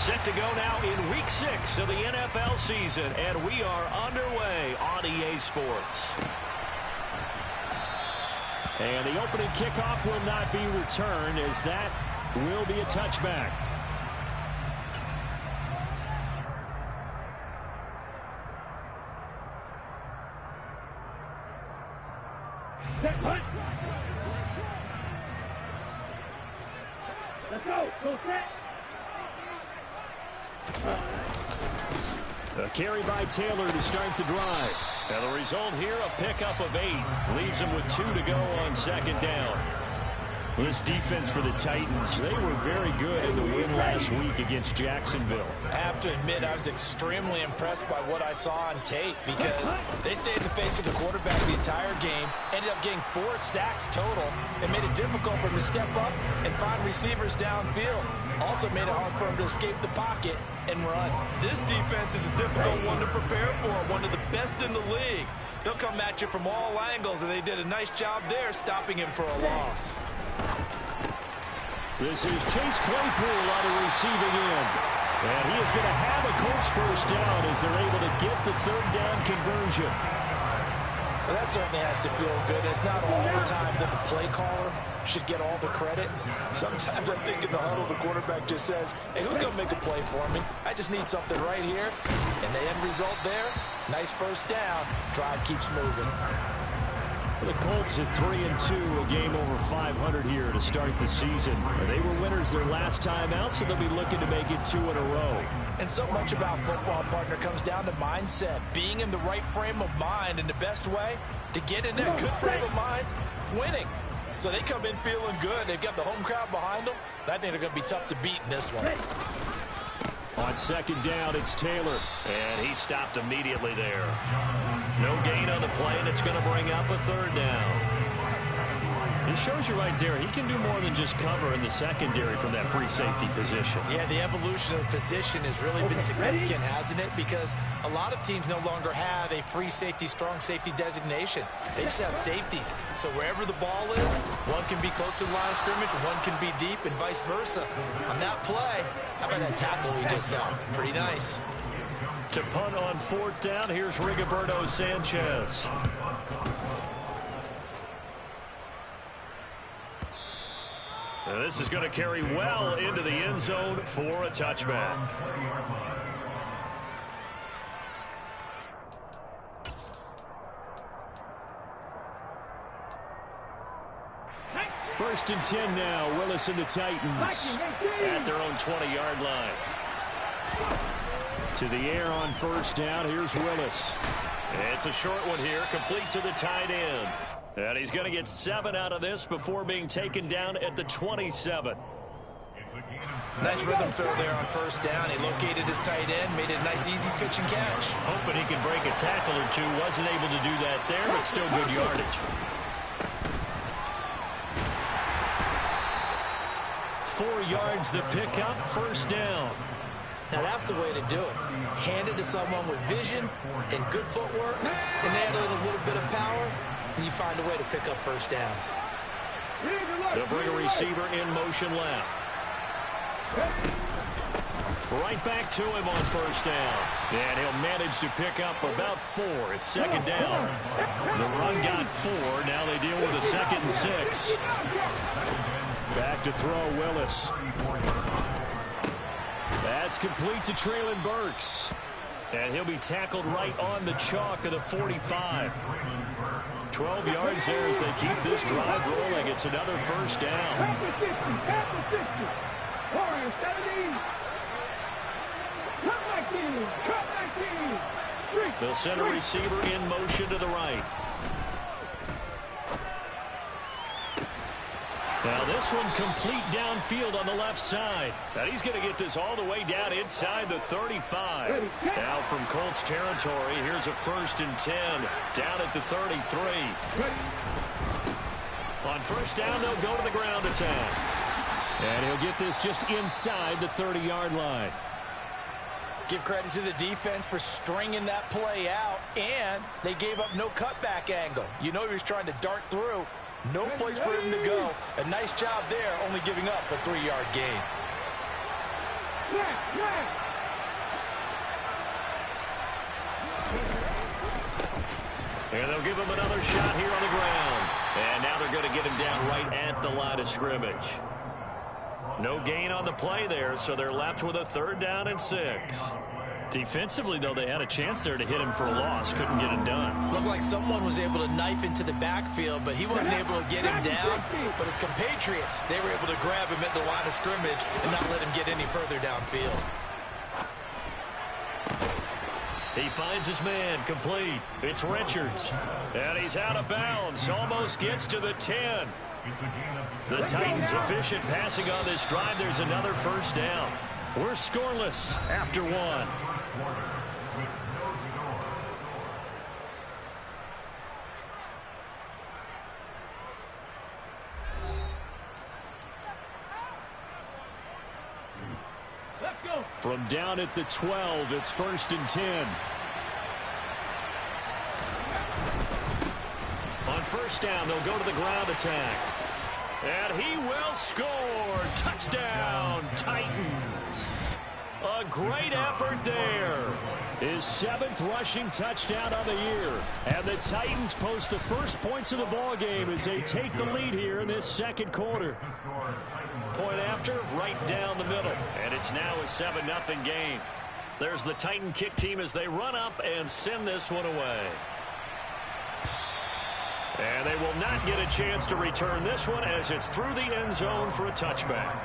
Set to go now in Week 6 of the NFL season, and we are underway on EA Sports. And the opening kickoff will not be returned, as that will be a touchback. Let's go. Go set. A carry by Taylor to start the drive. And the result here, a pickup of 8. Leaves him with 2 to go on second down. This defense for the Titans, they were very good in the win last week against Jacksonville. I have to admit, I was extremely impressed by what I saw on tape because they stayed in the face of the quarterback the entire game, ended up getting 4 sacks total, and made it difficult for him to step up and find receivers downfield. Also made it hard for him to escape the pocket and run. This defense is a difficult one to prepare for, one of the best in the league. They'll come at you from all angles, and they did a nice job there stopping him for a loss. This is Chase Claypool on the receiving end. And he is going to have a Colts first down as they're able to get the third down conversion. Well, that certainly has to feel good. It's not all the time that the play caller should get all the credit. Sometimes I think in the huddle, the quarterback just says, hey, who's going to make a play for me? I just need something right here. And the end result there, nice first down. Drive keeps moving. The Colts at 3-2, a game over 500 here to start the season. They were winners their last time out, so they'll be looking to make it 2 in a row. And so much about football, partner, comes down to mindset. Being in the right frame of mind, and the best way to get in that good frame of mind, winning. So they come in feeling good. They've got the home crowd behind them. And I think they're going to be tough to beat in this one. On second down, it's Taylor. And he stopped immediately there. No gain on the play, and it's going to bring up a third down. It shows you right there, he can do more than just cover in the secondary from that free safety position. Yeah, the evolution of the position has really been significant, hasn't it? Because a lot of teams no longer have a free safety, strong safety designation. They just have safeties. So wherever the ball is, one can be close to the line of scrimmage, one can be deep, and vice versa. On that play, how about that tackle we just saw? Pretty nice. To punt on fourth down, here's Rigoberto Sanchez. This is going to carry well into the end zone for a touchback. First and 10 now. Willis and the Titans at their own 20-yard line. To the air on first down. Here's Willis. It's a short one here, complete to the tight end. And he's going to get 7 out of this before being taken down at the 27. Nice rhythm throw there on first down. He located his tight end, made it a nice, easy pitch and catch. Hoping he could break a tackle or two. Wasn't able to do that there, but still good yardage. 4 yards the pickup, first down. Now that's the way to do it. Hand it to someone with vision and good footwork, and add in a little bit of power, and you find a way to pick up first downs. They'll bring a receiver in motion left. Right back to him on first down. And he'll manage to pick up about 4. It's second down. The run got 4. Now they deal with a 2nd and 6. Back to throw Willis. That's complete to Treylon Burks. And he'll be tackled right on the chalk of the 45. 12 yards there as they keep this drive rolling. It's another first down. They'll send a receiver in motion to the right. Now this one complete downfield on the left side. And he's going to get this all the way down inside the 35. Now from Colts territory, here's a 1st and 10 down at the 33. On first down, they'll go to the ground attack. And he'll get this just inside the 30-yard line. Give credit to the defense for stringing that play out, and they gave up no cutback angle. You know he was trying to dart through. No place for him to go. A nice job there, only giving up a 3-yard gain. And they'll give him another shot here on the ground. And now they're going to get him down right at the line of scrimmage. No gain on the play there, so they're left with a 3rd down and 6. Defensively, though, they had a chance there to hit him for a loss. Couldn't get it done. Looked like someone was able to knife into the backfield, but he wasn't able to get him down. But his compatriots, they were able to grab him at the line of scrimmage and not let him get any further downfield. He finds his man, complete. It's Richards. And he's out of bounds, almost gets to the 10. The Titans efficient passing on this drive. There's another 1st down. We're scoreless after 1. From down at the 12, it's 1st and 10. On 1st down, they'll go to the ground attack. And he will score. Touchdown, Titans. A great effort there. His 7th rushing touchdown on the year. And the Titans post the first points of the ballgame as they take the lead here in this 2nd quarter. Point after, right down the middle. And it's now a 7-0 game. There's the Titan kick team as they run up and send this one away. And they will not get a chance to return this one as it's through the end zone for a touchback.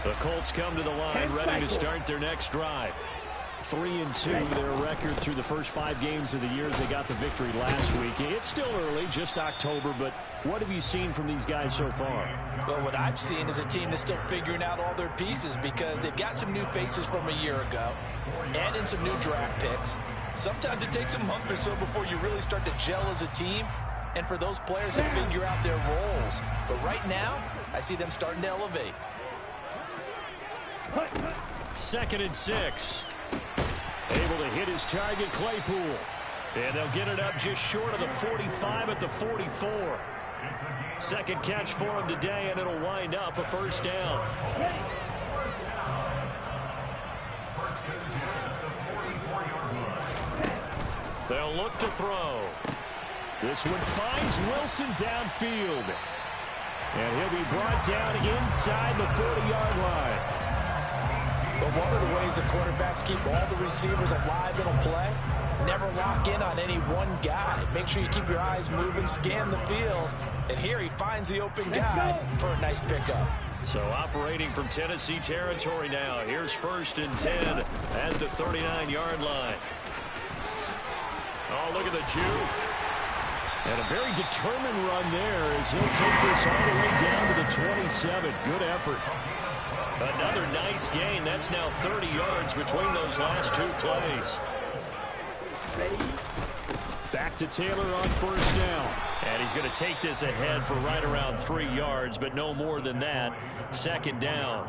The Colts come to the line ready to start their next drive. 3-2 their record through the first 5 games of the year as they got the victory last week. It's still early, just October, but what have you seen from these guys so far? Well, what I've seen is a team that's still figuring out all their pieces because they've got some new faces from a year ago and in some new draft picks. Sometimes it takes a month or so before you really start to gel as a team and for those players to figure out their roles. But right now, I see them starting to elevate. 2nd and 6. Able to hit his target, Claypool. And they'll get it up just short of the 45 at the 44. 2nd catch for him today, and it'll wind up a 1st down. They'll look to throw. This one finds Wilson downfield. And he'll be brought down inside the 40-yard line. But one of the ways the quarterbacks keep all the receivers alive in a play, never lock in on any one guy. Make sure you keep your eyes moving, scan the field. And here he finds the open guy for a nice pickup. So operating from Tennessee territory now. Here's 1st and 10 at the 39-yard line. Oh, look at the juke. And a very determined run there as he'll take this all the way down to the 27. Good effort. Another nice gain. That's now 30 yards between those last 2 plays. Back to Taylor on 1st down. And he's going to take this ahead for right around 3 yards, but no more than that. 2nd down.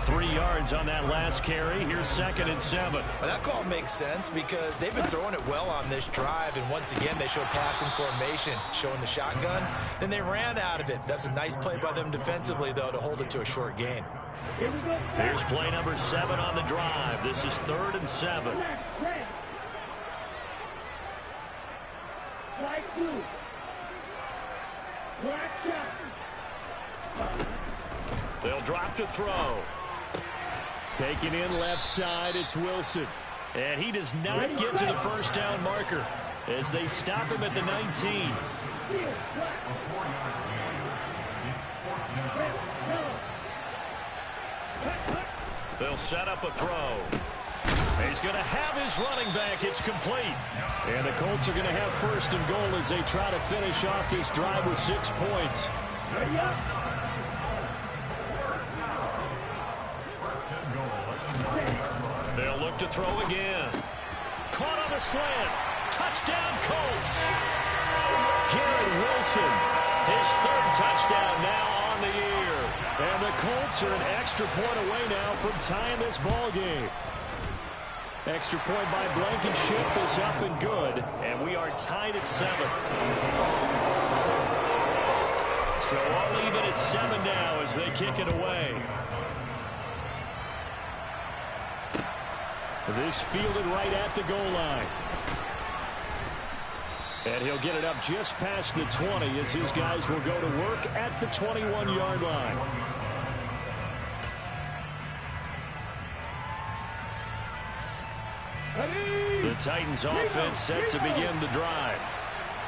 3 yards on that last carry. Here's 2nd and 7. Well, that call makes sense because they've been throwing it well on this drive, and once again they show passing formation, showing the shotgun. Then they ran out of it. That's a nice play by them defensively, though, to hold it to a short gain. Here's play number 7 on the drive. This is 3rd and 7. They'll drop to throw. Taken in left side, it's Wilson. And he does not get to the 1st down marker as they stop him at the 19. They'll set up a throw. He's going to have his running back. It's complete. And the Colts are going to have 1st and goal as they try to finish off this drive with 6 points. They'll look to throw again. Caught on the slant. Touchdown, Colts. Garrett Wilson, his 3rd touchdown now the year. And the Colts are an extra point away now from tying this ball game. Extra point by Blankenship is up and good, and we are tied at 7. So all even at 7 now as they kick it away. This fielded right at the goal line. And he'll get it up just past the 20 as his guys will go to work at the 21-yard line. The Titans offense set to begin the drive.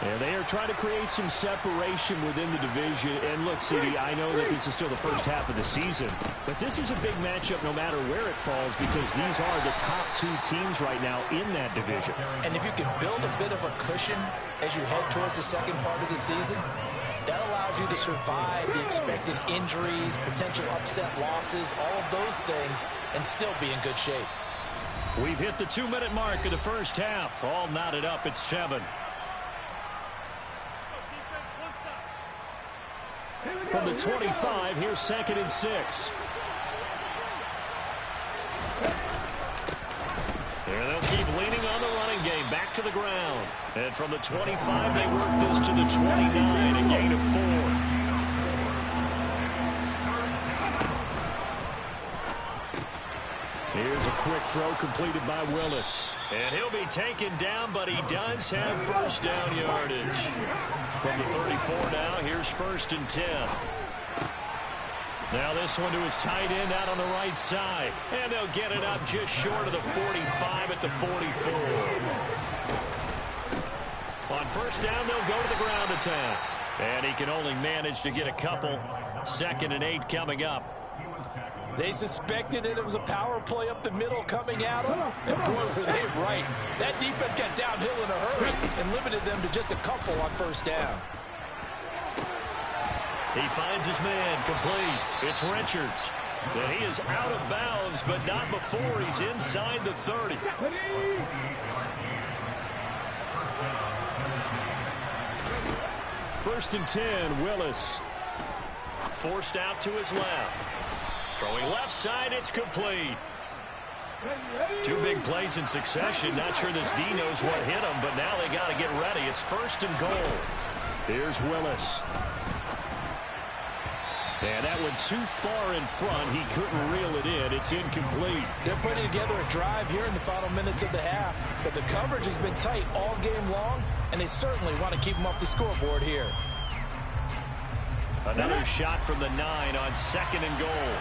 And they are trying to create some separation within the division. And look, CD, I know that this is still the first half of the season, but this is a big matchup no matter where it falls because these are the top 2 teams right now in that division. And if you can build a bit of a cushion as you head towards the second part of the season, that allows you to survive the expected injuries, potential upset losses, all of those things, and still be in good shape. We've hit the 2-minute mark of the first half. All knotted up at 7. From the 25, here's 2nd and 6. And they'll keep leaning on the running game. Back to the ground. And from the 25, they work this to the 29, a gain of 4. Here's a quick throw completed by Willis. And he'll be taken down, but he does have first down yardage. From the 34 now, here's 1st and 10. Now this one to his tight end out on the right side. And they'll get it up just short of the 45 at the 44. On first down, they'll go to the ground attack. And he can only manage to get a couple. 2nd and 8 coming up. They suspected that it was a power play up the middle coming at them, and boy, were they right. That defense got downhill in a hurry and limited them to just a couple on first down. He finds his man complete. It's Richards. And he is out of bounds, but not before he's inside the 30. First and 10, Willis. Forced out to his left. Throwing left side, it's complete. 2 big plays in succession. Not sure this D knows what hit him, but now they got to get ready. It's 1st and goal. Here's Willis. And that one too far in front. He couldn't reel it in. It's incomplete. They're putting together a drive here in the final minutes of the half, but the coverage has been tight all game long, and they certainly want to keep them off the scoreboard here. Another shot from the 9 on 2nd and goal.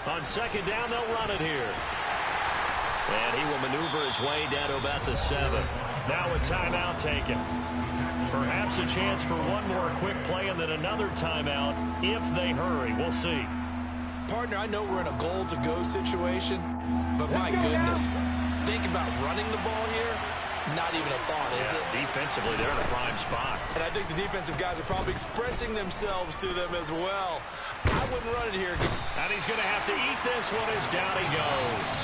On 2nd down, they'll run it here. And he will maneuver his way down to about the 7. Now a timeout taken. Perhaps a chance for one more quick play and then another timeout if they hurry. We'll see. Partner, I know we're in a goal-to-go situation, but my goodness, think about running the ball here. Not even a thought, is it? Defensively, they're in a prime spot. And I think the defensive guys are probably expressing themselves to them as well. I wouldn't run it here. And he's going to have to eat this one as down he goes.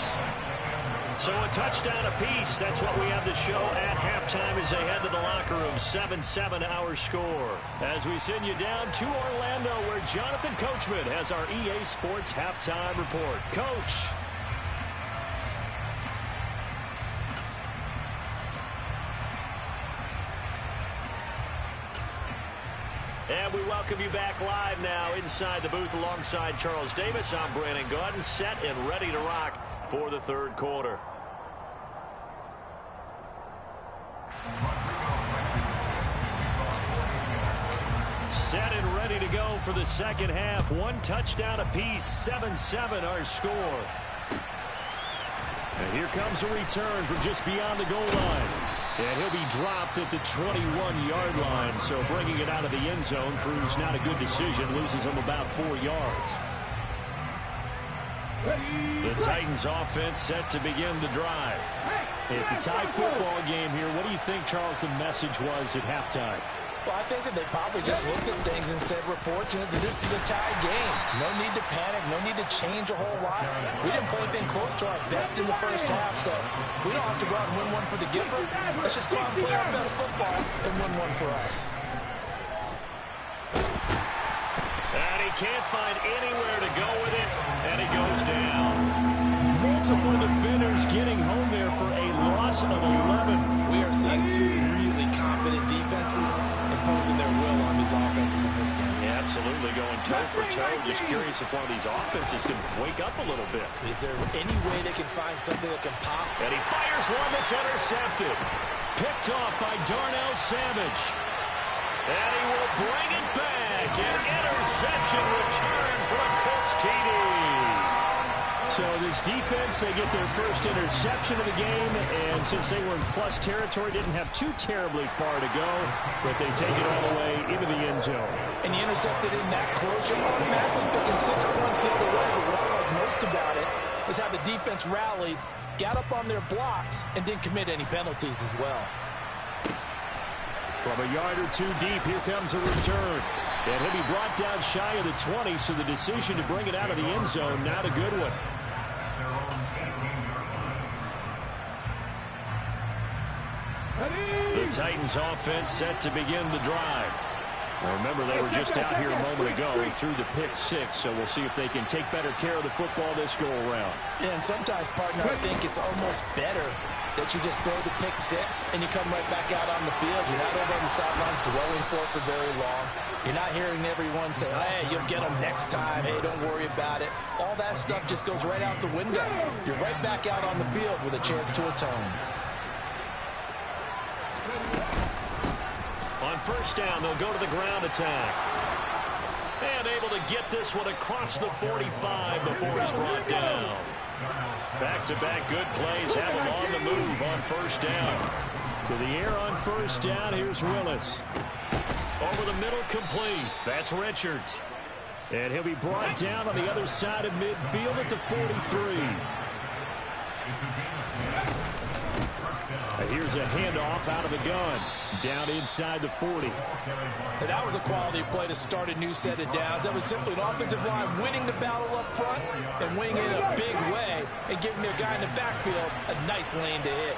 So a touchdown apiece. That's what we have to show at halftime as they head to the locker room. 7-7 our score. As we send you down to Orlando where Jonathan Coachman has our EA Sports halftime report. Coach. And we welcome you back live now inside the booth alongside Charles Davis. I'm Brandon Gaudin, set and ready to rock for the third quarter. Set and ready to go for the second half. 1 touchdown apiece, 7-7 our score. And here comes a return from just beyond the goal line. And he'll be dropped at the 21-yard line. So bringing it out of the end zone proves not a good decision. Loses him about 4 yards. The Titans offense set to begin the drive. It's a tie football game here. What do you think, Charles, the message was at halftime? Well, I think that they probably just looked at things and said, we're fortunate that this is a tie game. No need to panic. No need to change a whole lot. We didn't play anything close to our best in the first half, so we don't have to go out and win one for the giver. Let's just go out and play our best football and win one for us. And he can't find anywhere to go with it, and he goes down. Multiple defenders getting home there for a loss of 11. We are seeing two really confident defenses imposing their will on these offenses in this game. Yeah, absolutely, going toe for toe. Just curious if one of these offenses can wake up a little bit. Is there any way they can find something that can pop? And he fires one that's intercepted. Picked off by Darnell Savage. And he will bring it back. An interception return for a Colts TD. So this defense, they get their first interception of the game, and since they were in plus territory, didn't have too terribly far to go, but they take it all the way into the end zone. And you intercepted in that close, you're automatically picking 6 points the other way, but what I like most about it is how the defense rallied, got up on their blocks, and didn't commit any penalties as well. From a yard or two deep, here comes a return. And he'll be brought down shy of the 20, so the decision to bring it out of the end zone, not a good one. The Titans offense set to begin the drive. Well, remember, they were just out here a moment ago through the pick 6, so we'll see if they can take better care of the football this go-around. Yeah, and sometimes, partner, I think it's almost better that you just throw the pick 6 and you come right back out on the field. You're not over on the sidelines dwelling for it for very long. You're not hearing everyone say, hey, you'll get them next time. Hey, don't worry about it. All that stuff just goes right out the window. You're right back out on the field with a chance to atone. On first down, they'll go to the ground attack. And able to get this one across the 45 before he's brought down. Back-to-back good plays have him on the move on first down. To the air on first down, here's Willis. Over the middle, complete. That's Richards. And he'll be brought down on the other side of midfield at the 43. Here's a handoff out of the gun. Down inside the 40. And that was a quality play to start a new set of downs. That was simply an offensive line winning the battle up front and winning it in a big way and giving their guy in the backfield a nice lane to hit.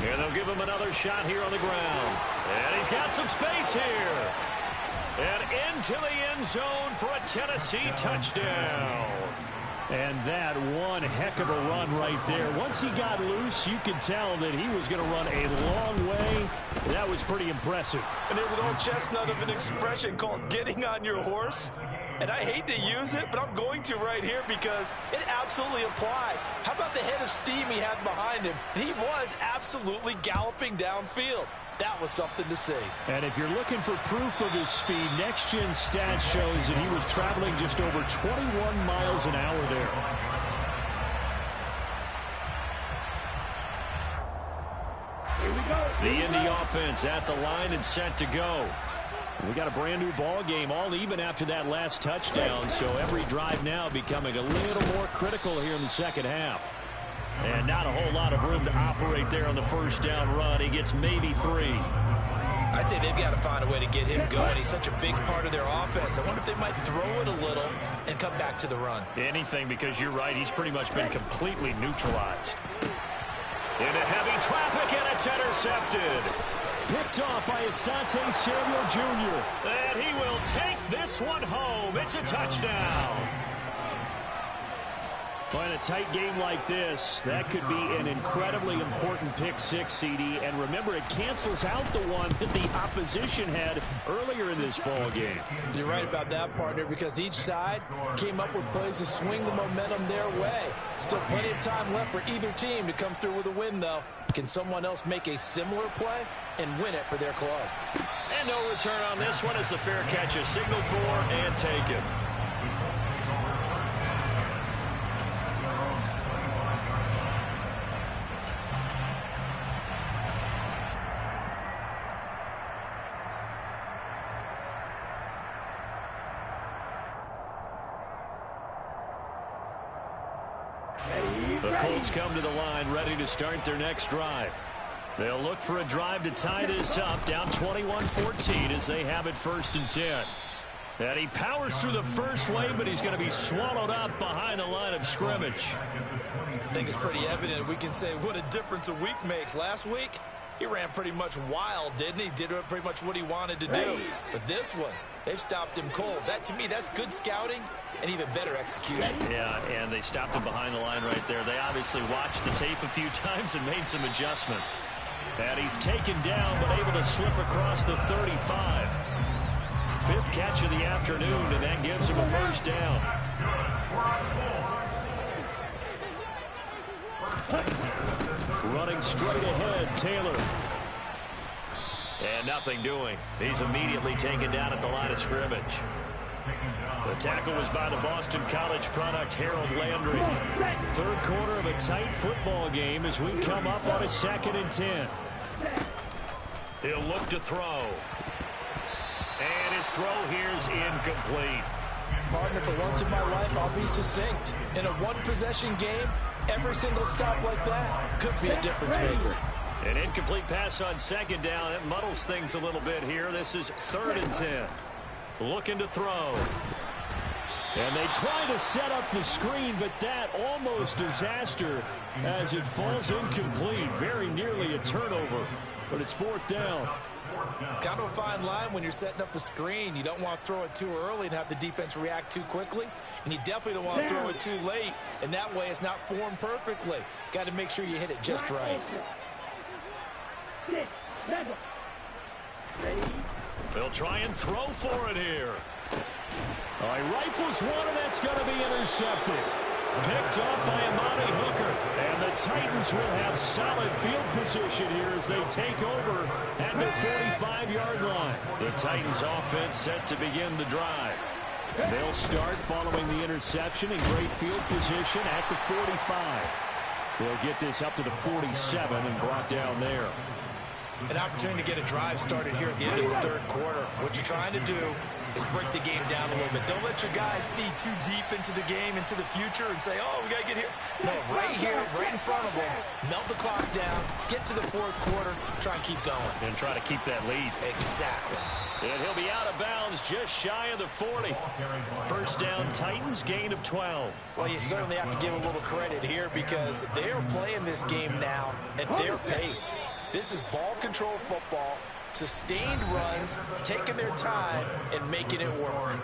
Here they'll give him another shot here on the ground. And he's got some space here. And into the end zone for a Tennessee touchdown. And that one heck of a run right there. Once he got loose, you could tell that he was going to run a long way. That was pretty impressive. And there's an old chestnut of an expression called getting on your horse. And I hate to use it, but I'm going to right here because it absolutely applies. How about the head of steam he had behind him? And he was absolutely galloping downfield. That was something to see. And if you're looking for proof of his speed, Next Gen Stats shows that he was traveling just over 21 miles an hour there. Here we go. The Indy offense at the line and set to go. We got a brand new ball game, all even after that last touchdown, so every drive now becoming a little more critical here in the second half. And not a whole lot of room to operate there on the first down run. He gets maybe 3. I'd say they've got to find a way to get him going. He's such a big part of their offense. I wonder if they might throw it a little and come back to the run. Anything, because you're right. He's pretty much been completely neutralized. Into heavy traffic, and it's intercepted. Picked off by Asante Samuel Jr. And he will take this one home. It's a touchdown. In a tight game like this, that could be an incredibly important pick 6, CD. And remember, it cancels out the one that the opposition had earlier in this ball game. You're right about that, partner, because each side came up with plays to swing the momentum their way. Still plenty of time left for either team to come through with a win, though. Can someone else make a similar play and win it for their club? And no return on this one as the fair catch is signaled for and taken. The Colts come to the line ready to start their next drive. They'll look for a drive to tie this up, down 21-14 as they have it 1st and 10. And he powers through the first wave, but he's going to be swallowed up behind the line of scrimmage. I think it's pretty evident. We can say what a difference a week makes. Last week, he ran pretty much wild, didn't he? Did pretty much what he wanted to do. But this one, they've stopped him cold. That, to me, that's good scouting and even better execution. Yeah, and they stopped him behind the line right there. They obviously watched the tape a few times and made some adjustments. And he's taken down, but able to slip across the 35. 5th catch of the afternoon, and that gives him a 1st down. Running straight ahead, Taylor. And nothing doing. He's immediately taken down at the line of scrimmage. The tackle was by the Boston College product, Harold Landry. 3rd quarter of a tight football game as we come up on a 2nd and 10. He'll look to throw. And his throw here is incomplete. Partner, for once in my life, I'll be succinct. In a one-possession game, every single stop like that could be a difference maker. An incomplete pass on 2nd down. It muddles things a little bit here. This is 3rd and 10. Looking to throw. And they try to set up the screen, but that almost disaster as it falls incomplete. Very nearly a turnover, but it's 4th down. Kind of a fine line when you're setting up a screen. You don't want to throw it too early and have the defense react too quickly. And you definitely don't want to throw it too late. And that way it's not formed perfectly. Got to make sure you hit it just right. They'll try and throw for it here. All right, rifles one, and that's going to be intercepted. Picked up by Amani Hooker. And the Titans will have solid field position here as they take over at their 45-yard line. The Titans offense set to begin the drive. They'll start following the interception in great field position at the 45. They'll get this up to the 47 and brought down there. An opportunity to get a drive started here at the end of the 3rd quarter. What you're trying to do is break the game down a little bit. Don't let your guys see too deep into the game, into the future, and say, oh, we got to get here. No, right here, right in front of them, melt the clock down, get to the 4th quarter, try and keep going. And try to keep that lead. Exactly. And he'll be out of bounds just shy of the 40. 1st down, Titans, gain of 12. Well, you certainly have to give a little credit here because they are playing this game now at their pace. This is ball control football, sustained runs, taking their time, and making it work.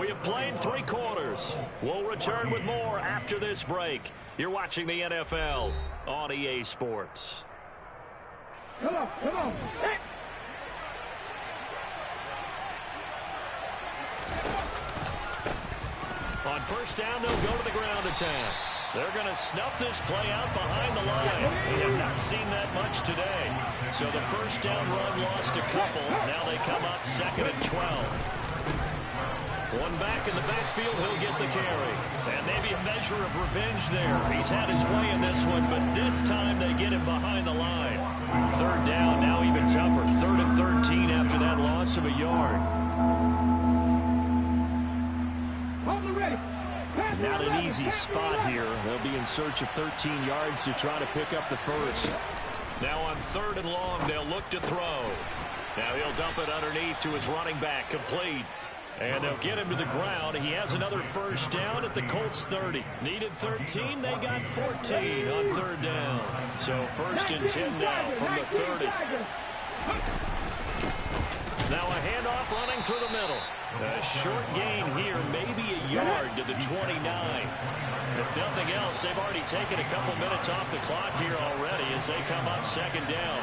We have played 3 quarters. We'll return with more after this break. You're watching the NFL on EA Sports. Come on, come on. Hey. On 1st down, they'll go to the ground attack. They're going to snuff this play out behind the line. We have not seen that much today. So the 1st down run lost a couple. Now they come up 2nd and 12. One back in the backfield, he'll get the carry. And maybe a measure of revenge there. He's had his way in this one, but this time they get him behind the line. 3rd down, now even tougher. 3rd and 13 after that loss of a yard. Not an easy spot here. They'll be in search of 13 yards to try to pick up the 1st. Now on 3rd and long, they'll look to throw. Now he'll dump it underneath to his running back, complete. And they'll get him to the ground. He has another 1st down at the Colts 30. Needed 13, they got 14 on 3rd down. So 1st and 10 now from the 30. Now a handoff running through the middle. A short gain here, maybe a yard to the 29. If nothing else, they've already taken a couple minutes off the clock here already as they come up 2nd down.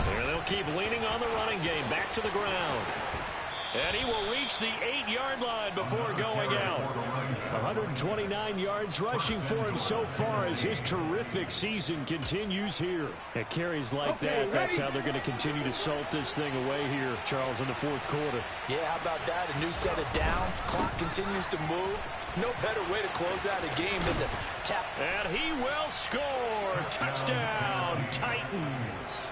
There they'll keep leaning on the running game, back to the ground. And he will reach the 8-yard line before going out. 129 yards rushing for him so far as his terrific season continues here. At carries like that, that's how they're going to continue to salt this thing away here, Charles, in the 4th quarter. Yeah, how about that? A new set of downs. Clock continues to move. No better way to close out a game than to tap. And he will score. Touchdown, Titans.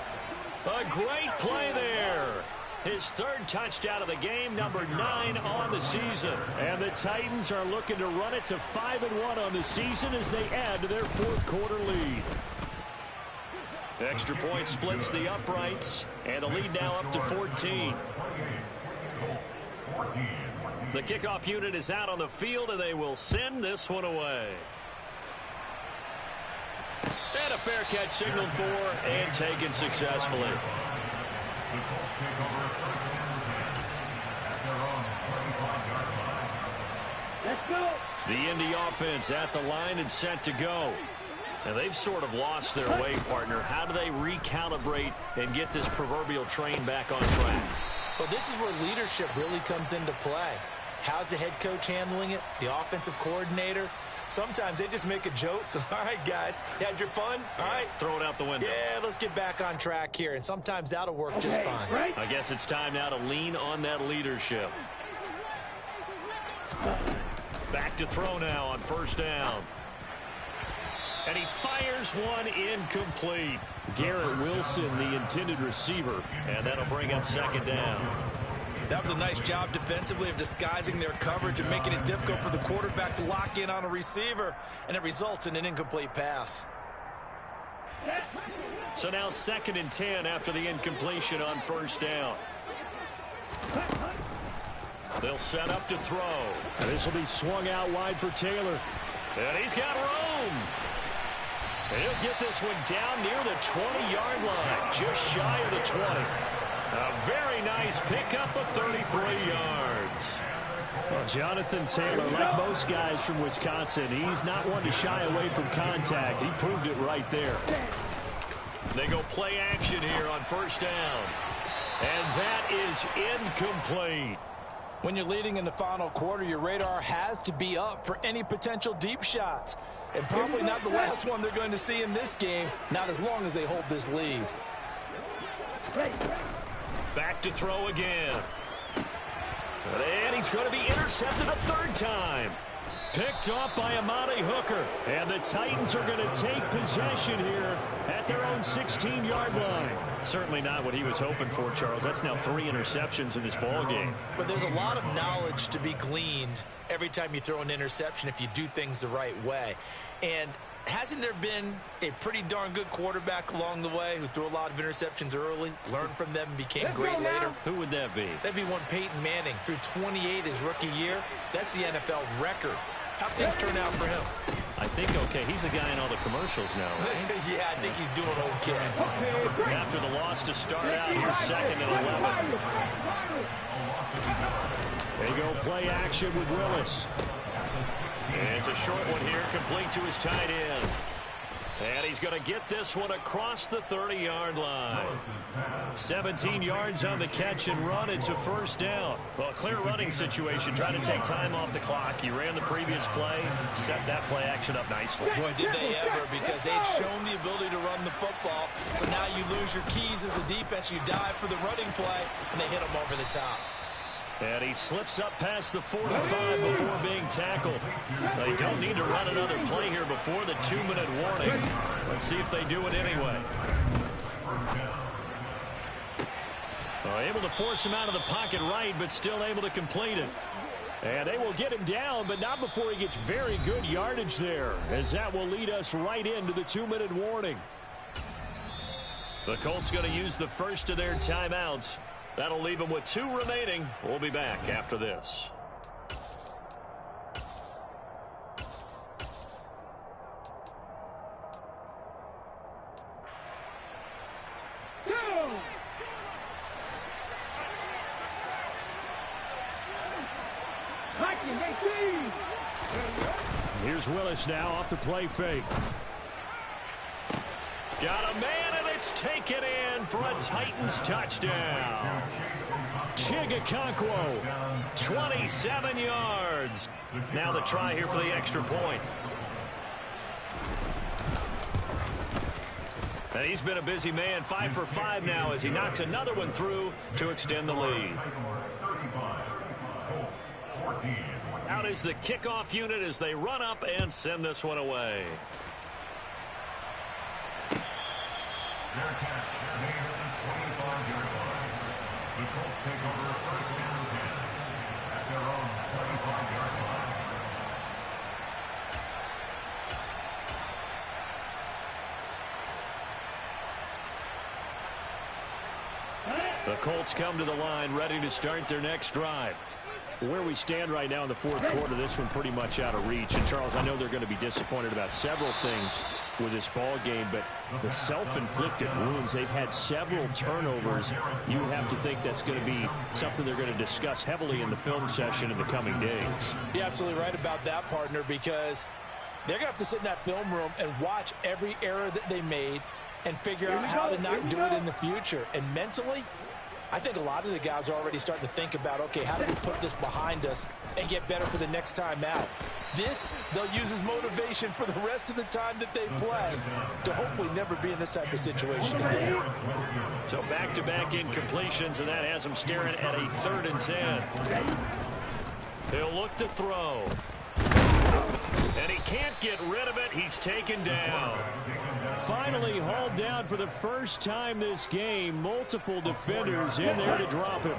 A great play there. His third touchdown of the game, number 9 on the season. And the Titans are looking to run it to 5-1 on the season as they add to their fourth quarter lead. Extra point splits the uprights, and the lead now up to 14. The kickoff unit is out on the field, and they will send this one away. And a fair catch signaled for and taken successfully. Let's go. The Indy offense at the line and set to go. And they've sort of lost their way, partner. How do they recalibrate and get this proverbial train back on track? Well, this is where leadership really comes into play. How's the head coach handling it? The offensive coordinator? Sometimes they just make a joke. All right, guys, you had your fun? All right. Throw it out the window. Yeah, let's get back on track here. And sometimes that'll work just fine. I guess it's time now to lean on that leadership. Back to throw now on first down. And he fires one incomplete. Garrett Wilson, the intended receiver. And that'll bring up second down. That was a nice job defensively of disguising their coverage and making it difficult for the quarterback to lock in on a receiver. And it results in an incomplete pass. So now 2nd and 10 after the incompletion on first down. They'll set up to throw. This will be swung out wide for Taylor. And he's got room. And he'll get this one down near the 20-yard line, just shy of the 20. A very nice pickup of 33 yards. Well, Jonathan Taylor, like most guys from Wisconsin, he's not one to shy away from contact. He proved it right there. They go play action here on first down. And that is incomplete. When you're leading in the final quarter, your radar has to be up for any potential deep shots. And probably not the last one they're going to see in this game, not as long as they hold this lead. Back to throw again. And he's going to be intercepted a third time. Picked off by Amani Hooker. And the Titans are going to take possession here at their own 16-yard line. Certainly not what he was hoping for, Charles. That's now 3 interceptions in this ball game. But there's a lot of knowledge to be gleaned every time you throw an interception if you do things the right way. And hasn't there been a pretty darn good quarterback along the way who threw a lot of interceptions early, learned from them, and became great later? Who would that be? That'd be one Peyton Manning. Threw 28 his rookie year. That's the NFL record. How things turn out for him? I think okay. He's a guy in all the commercials now, right? Yeah, I think he's doing okay. After the loss to start out, here's 2nd and 11. They go play action with Willis. And it's a short one here, complete to his tight end. And he's going to get this one across the 30-yard line. 17 yards on the catch and run. It's a first down. Well, clear running situation, trying to take time off the clock. He ran the previous play, set that play action up nicely. Boy, did they ever, because they had shown the ability to run the football. So now you lose your keys as a defense. You dive for the running play, and they hit him over the top. And he slips up past the 45 before being tackled. They don't need to run another play here before the 2-minute warning. Let's see if they do it anyway. Able to force him out of the pocket right, but still able to complete it. And they will get him down, but not before he gets very good yardage there, as that will lead us right into the 2-minute warning. The Colts going to use the first of their timeouts. That'll leave them with 2 remaining. We'll be back after this. Here's Willis now off the play fake. Got a man, and it's taken in for a Titans touchdown. Chigakonkwo, 27 yards. Now the try here for the extra point. And he's been a busy man, 5 for 5 now as he knocks another one through to extend the lead. Out is the kickoff unit as they run up and send this one away. The Colts take over first down 10 at their own 25-yard line. The Colts come to the line ready to start their next drive. Where we stand right now in the fourth quarter, this one pretty much out of reach. And, Charles, I know they're going to be disappointed about several things with this ball game, but the self-inflicted wounds, they've had several turnovers. You have to think that's going to be something they're going to discuss heavily in the film session in the coming days. You're absolutely right about that, partner, because they're going to have to sit in that film room and watch every error that they made and figure out how to not do it in the future. And mentally, I think a lot of the guys are already starting to think about, okay, how do we put this behind us and get better for the next time out? This, they'll use as motivation for the rest of the time that they play to hopefully never be in this type of situation again. So back-to-back incompletions, and that has them staring at a 3rd and 10. He'll look to throw. And he can't get rid of it. He's taken down. Finally hauled down for the first time this game. Multiple defenders in there to drop him.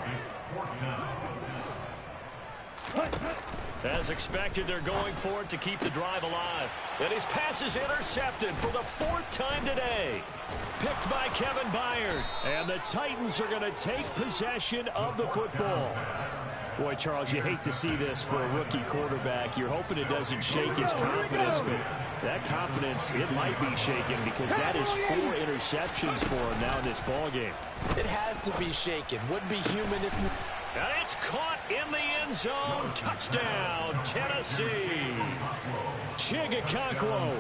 As expected, they're going for it to keep the drive alive. And his pass is intercepted for the 4th time today. Picked by Kevin Byard. And the Titans are going to take possession of the football. Boy, Charles, you hate to see this for a rookie quarterback. You're hoping it doesn't shake his confidence, but that confidence, it might be shaken because that is 4 interceptions for him now in this ballgame. It has to be shaken. Wouldn't be human if you... And it's caught in the end zone. Touchdown, Tennessee. Chigakonkwo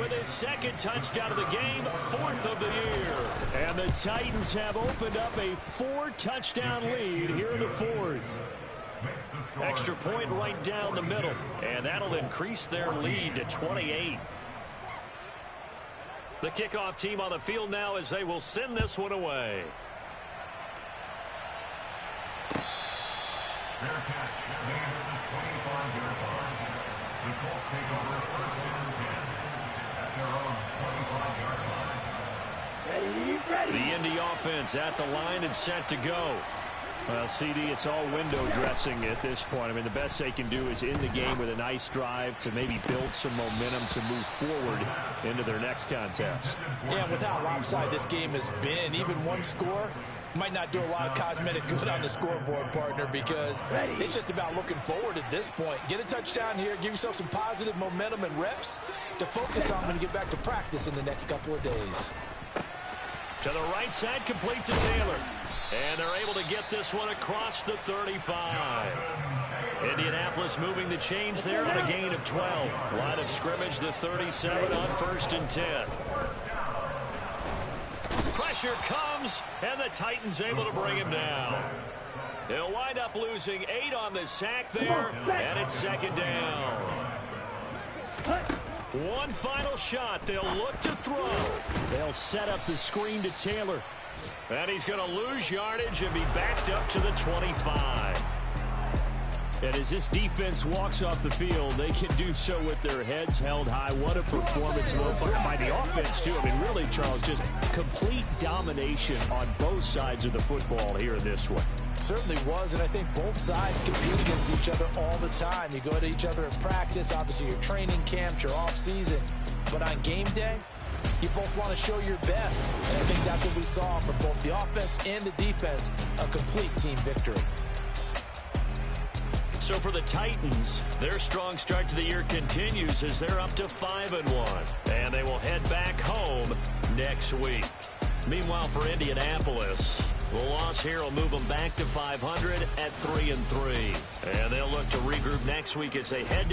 with his 2nd touchdown of the game, 4th of the year. And the Titans have opened up a 4-touchdown lead here in the 4th. Extra point right down the middle, and that'll increase their lead to 28. The kickoff team on the field now as they will send this one away. Fair catch. Made at the 25-yard line. The Colts take over first down 10 at their own 25-yard line. Ready. The Indy offense at the line and set to go. Well, CD, it's all window dressing at this point. I mean, the best they can do is in the game with a nice drive to maybe build some momentum to move forward into their next contest. Yeah, with how lopsided this game has been, even one score might not do a lot of cosmetic good on the scoreboard, partner, because it's just about looking forward at this point. Get a touchdown here, give yourself some positive momentum and reps to focus on when you get back to practice in the next couple of days. To the right side, complete to Taylor. And they're able to get this one across the 35. Indianapolis moving the chains there on a gain of 12. Line of scrimmage, the 37 on 1st and 10. Pressure comes, and the Titans able to bring him down. They'll wind up losing 8 on the sack there, and it's 2nd down. One final shot. They'll look to throw. They'll set up the screen to Taylor. And he's going to lose yardage and be backed up to the 25. And as this defense walks off the field, they can do so with their heads held high. What a performance by the offense, too. I mean, really, Charles, just complete domination on both sides of the football here in this one. Certainly was, and I think both sides compete against each other all the time. You go to each other in practice, obviously your training camps, your off-season. But on game day, you both want to show your best. And I think that's what we saw from both the offense and the defense, a complete team victory. So for the Titans, their strong start to the year continues as they're up to 5-1. And they will head back home next week. Meanwhile, for Indianapolis, the loss here will move them back to 500 at 3-3. And they'll look to regroup next week as they head to